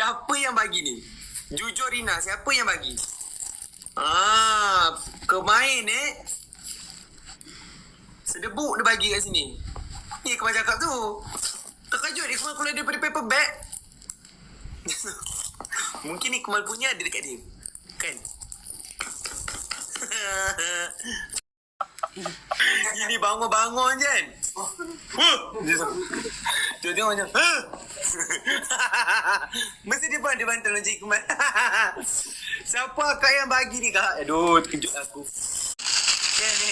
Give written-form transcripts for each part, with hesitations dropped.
Siapa yang bagi ni? Jujur Rina, siapa yang bagi? Kemain Sedebuk dia bagi kat sini. Ni Kemal cakap tu. Terkejut dia Kemal keluar daripada paper bag. Mungkin ni Kemal punya ada dekat dia. Kan? Ini bangun-bangun je kan? Tengok macam mesti dia pun ada bantal macam Kemal. Siapa akak yang bagi ni kak? Aduh, terkejut aku. Okay, ni.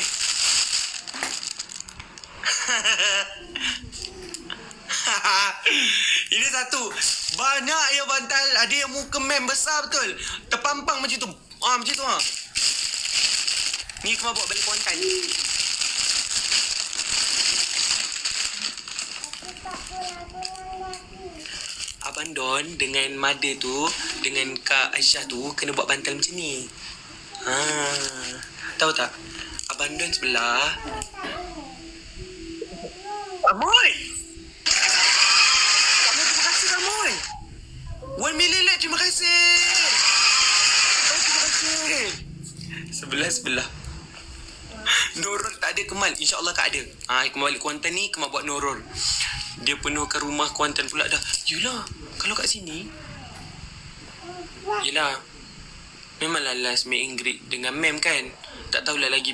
Ini satu. Banyak yang bantal. Ada yang muka mem besar betul. Terpampang macam tu. Macam tu Ni Kemal bawa balik kontan. Abang Don dengan mother tu, dengan Kak Aisyah tu kena buat bantal macam ni. Tahu tak? Abang Don sebelah. Amoy! Kamu terima kasih Amoy. 1 million like, terima kasih. Terima kasih. Sebelah. Nurul tak ada Kemal. InsyaAllah tak ada. Kemal balik Kuantan ni, Kemal buat Nurul. Dia penuhkan rumah Kuantan pula dah. Yelah, kalau kat sini. Yelah. Memanglah last meet and greet dengan mem kan. Tak tahulah lagi